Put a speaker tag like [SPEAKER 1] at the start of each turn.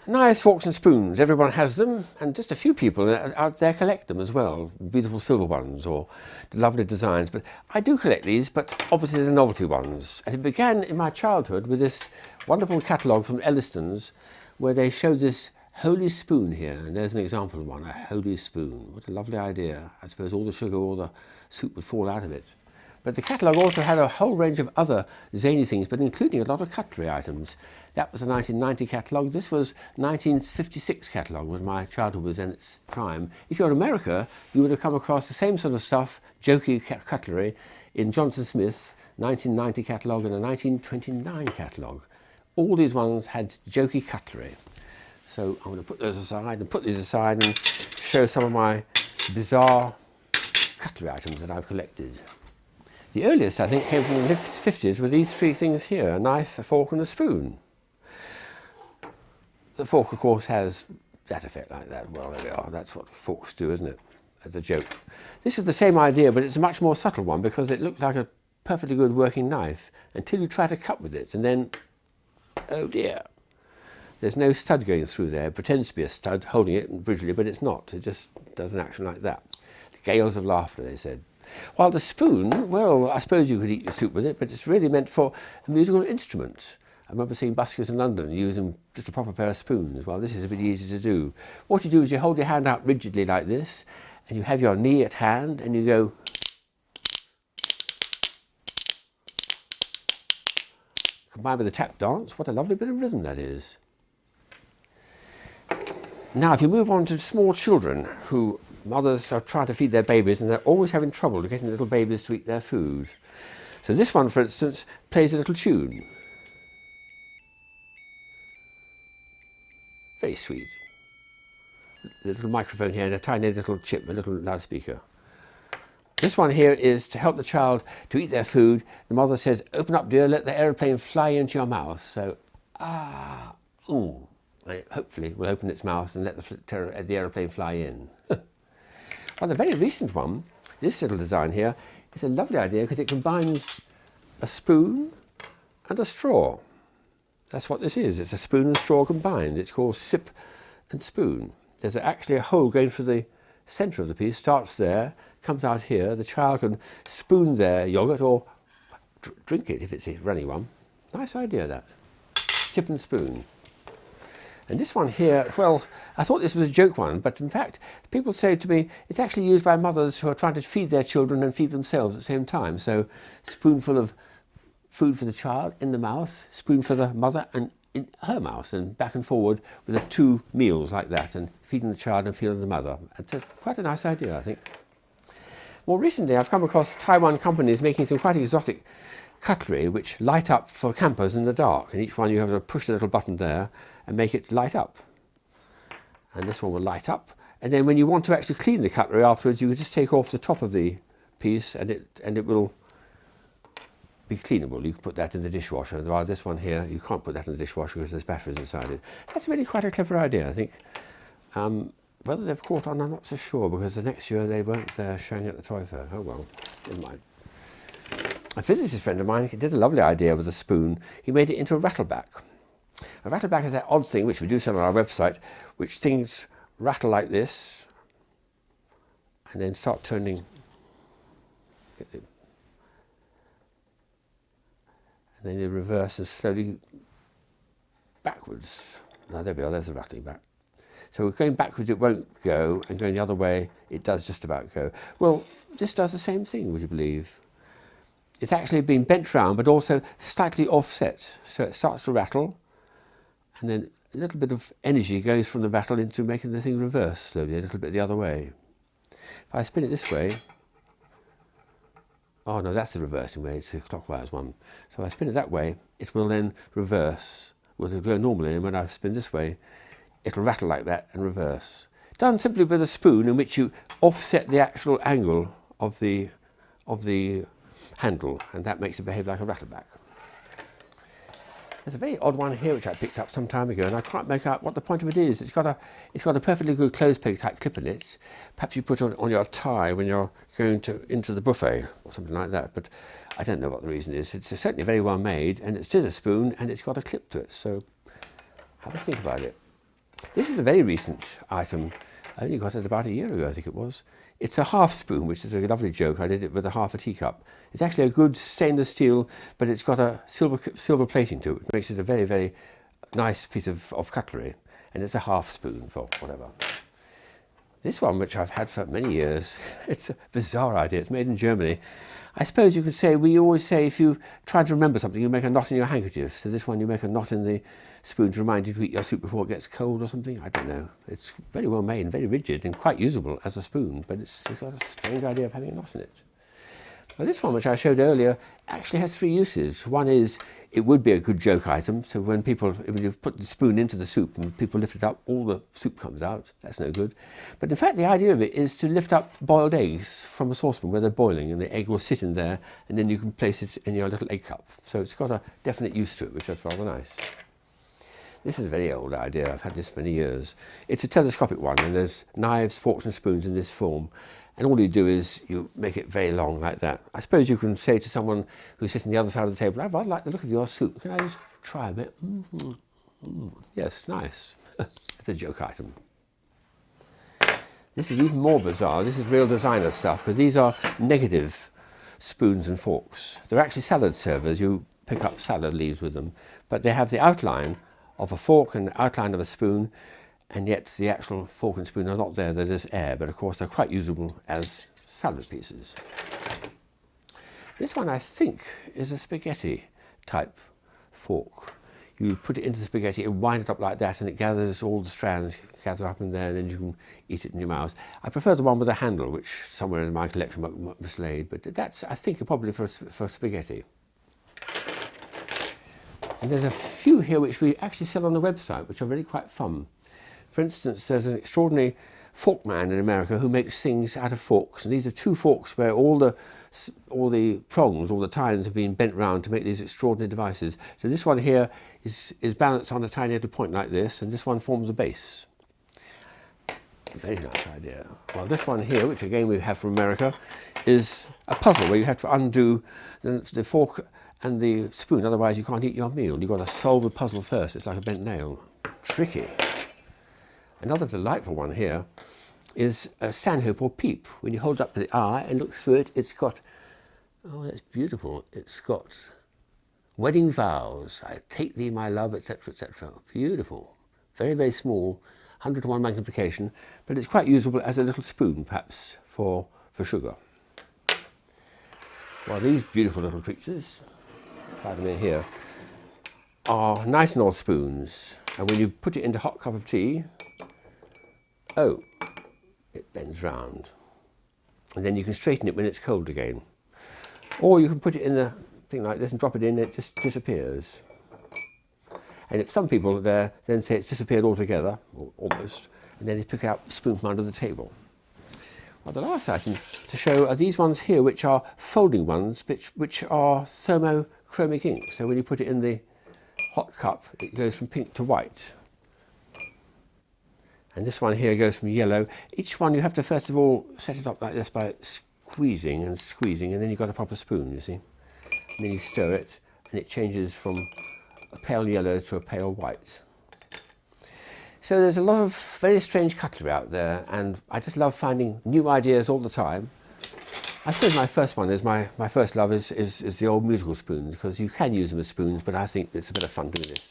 [SPEAKER 1] Knives, forks and spoons, everyone has them, and just a few people out there collect them as well. Beautiful silver ones or lovely designs. But I do collect these, but obviously they're novelty ones. And it began in my childhood with this wonderful catalogue from Elliston's where they showed this holy spoon here. And there's an example of one, a holy spoon. What a lovely idea. I suppose all the sugar, all the soup would fall out of it. But the catalogue also had a whole range of other zany things, but including a lot of cutlery items. That was a 1990 catalogue. This was 1956 catalogue when my childhood was in its prime. If you're in America, you would have come across the same sort of stuff, jokey cutlery, in Johnson Smith's 1990 catalogue and a 1929 catalogue. All these ones had jokey cutlery. So I'm going to put those aside and put these aside and show some of my bizarre cutlery items that I've collected. The earliest, I think, came from the 50s with these three things here, a knife, a fork and a spoon. The fork, of course, has that effect like that. Well, there we are. That's what forks do, isn't it? As a joke. This is the same idea, but it's a much more subtle one because it looks like a perfectly good working knife until you try to cut with it. And then, oh dear, there's no stud going through there. It pretends to be a stud holding it visually, but it's not. It just does an action like that. Gales of laughter, they said. While the spoon, well, I suppose you could eat your soup with it, but it's really meant for a musical instrument. I remember seeing buskers in London using just a proper pair of spoons. Well, this is a bit easy to do. What you do is you hold your hand out rigidly like this, and you have your knee at hand, and you go. Combined with a tap dance, what a lovely bit of rhythm that is. Now, if you move on to small children who mothers are trying to feed their babies and they're always having trouble getting little babies to eat their food. So this one, for instance, plays a little tune. Very sweet. The little microphone here and a tiny little chip, a little loudspeaker. This one here is to help the child to eat their food. The mother says, "Open up, dear, let the aeroplane fly into your mouth." So, ooh. And hopefully will open its mouth and let the aeroplane fly in. Well, the very recent one, this little design here, is a lovely idea because it combines a spoon and a straw. That's what this is. It's a spoon and straw combined. It's called sip and spoon. There's actually a hole going through the centre of the piece, starts there, comes out here. The child can spoon their yoghurt or drink it if it's a runny one. Nice idea, that. Sip and spoon. And this one here, well, I thought this was a joke one, but in fact, people say to me, it's actually used by mothers who are trying to feed their children and feed themselves at the same time. So, spoonful of food for the child in the mouth, spoon for the mother and in her mouth, and back and forward with the two meals like that, and feeding the child and feeding the mother. It's quite a nice idea, I think. More recently, I've come across Taiwan companies making some quite exotic cutlery which light up for campers in the dark, and each one you have to push the little button there and make it light up. And this one will light up, and then when you want to actually clean the cutlery afterwards, you can just take off the top of the piece and it will be cleanable. You can put that in the dishwasher. While this one here, you can't put that in the dishwasher because there's batteries inside it. That's really quite a clever idea, I think. Whether they've caught on, I'm not so sure, because the next year they weren't there showing at the toy fair. Oh well, never mind. A physicist friend of mine, he did a lovely idea with a spoon. He made it into a rattleback. A rattleback is that odd thing, which we do sell on our website, which things rattle like this and then start turning. And then they reverse and slowly backwards. Now there we are, there's the rattling back. So going backwards it won't go, and going the other way it does just about go. Well, this does the same thing, would you believe? It's actually been bent round but also slightly offset. So it starts to rattle, and then a little bit of energy goes from the rattle into making the thing reverse slowly, a little bit the other way. If I spin it this way, oh no, that's the reversing way, it's the clockwise one. So if I spin it that way, it will then reverse. Well, it'll go normally, and when I spin this way, it'll rattle like that and reverse. Done simply with a spoon in which you offset the actual angle of the handle, and that makes it behave like a rattleback. There's a very odd one here which I picked up some time ago, and I can't make out what the point of it is. It's got a perfectly good clothes peg type clip in it. Perhaps you put it on your tie when you're going into the buffet or something like that, but I don't know what the reason is. It's certainly very well made, and it's just a spoon and it's got a clip to it, so have a think about it. This is a very recent item. I only got it about a year ago, I think it was. It's a half spoon, which is a lovely joke. I did it with a half a teacup. It's actually a good stainless steel, but it's got a silver plating to it. It makes it a very, very nice piece of cutlery. And it's a half spoon for whatever. This one, which I've had for many years, it's a bizarre idea. It's made in Germany. I suppose you could say, we always say if you try to remember something, you make a knot in your handkerchief. So this one, you make a knot in the spoon to remind you to eat your soup before it gets cold or something. I don't know. It's very well made and very rigid and quite usable as a spoon, but it's got a strange idea of having a knot in it. Now this one, which I showed earlier, actually has three uses. One is, it would be a good joke item. So when you put the spoon into the soup and people lift it up, all the soup comes out. That's no good. But in fact, the idea of it is to lift up boiled eggs from a saucepan where they're boiling, and the egg will sit in there, and then you can place it in your little egg cup. So it's got a definite use to it, which is rather nice. This is a very old idea. I've had this many years. It's a telescopic one, and there's knives, forks and spoons in this form. And all you do is you make it very long like that. I suppose you can say to someone who's sitting on the other side of the table, I'd rather like the look of your soup. Can I just try a bit? Yes, nice. It's a joke item. This is even more bizarre. This is real designer stuff, because these are negative spoons and forks. They're actually salad servers. You pick up salad leaves with them. But they have the outline of a fork and the outline of a spoon, and yet the actual fork and spoon are not there, they're just air, but of course they're quite usable as salad pieces. This one, I think, is a spaghetti type fork. You put it into the spaghetti and wind it up like that, and it gathers all the strands, gather up in there, and then you can eat it in your mouth. I prefer the one with a handle, which somewhere in my collection might be mislaid, but that's, I think, probably for spaghetti. And there's a few here which we actually sell on the website, which are really quite fun. For instance, there's an extraordinary fork man in America who makes things out of forks, and these are two forks where all the prongs, all the tines have been bent round to make these extraordinary devices. So this one here is balanced on a tiny little point like this, and this one forms a base. Very nice idea. Well, this one here, which again we have from America, is a puzzle where you have to undo the fork and the spoon, otherwise you can't eat your meal. You've got to solve the puzzle first. It's like a bent nail. Tricky. Another delightful one here is a stanhope or peep. When you hold it up to the eye and look through it, it's got, oh, that's beautiful. It's got wedding vows. I take thee, my love, etc., etc. Beautiful. Very, very small, 100 to 1 magnification, but it's quite usable as a little spoon, perhaps, for sugar. Well, these beautiful little creatures, try them in here, are nice and old spoons. And when you put it into a hot cup of tea, oh, it bends round. And then you can straighten it when it's cold again. Or you can put it in the thing like this and drop it in, and it just disappears. And if some people there then say it's disappeared altogether, or almost, and then they pick out the spoon from under the table. Well, the last item to show are these ones here, which are folding ones, which are thermochromic ink. So when you put it in the hot cup, it goes from pink to white. And this one here goes from yellow. Each one you have to first of all set it up like this by squeezing and squeezing, and then you've got a proper spoon, you see. And then you stir it, and it changes from a pale yellow to a pale white. So there's a lot of very strange cutlery out there, and I just love finding new ideas all the time. I suppose my first one is, my first love is the old musical spoons, because you can use them as spoons, but I think it's a bit of fun doing this.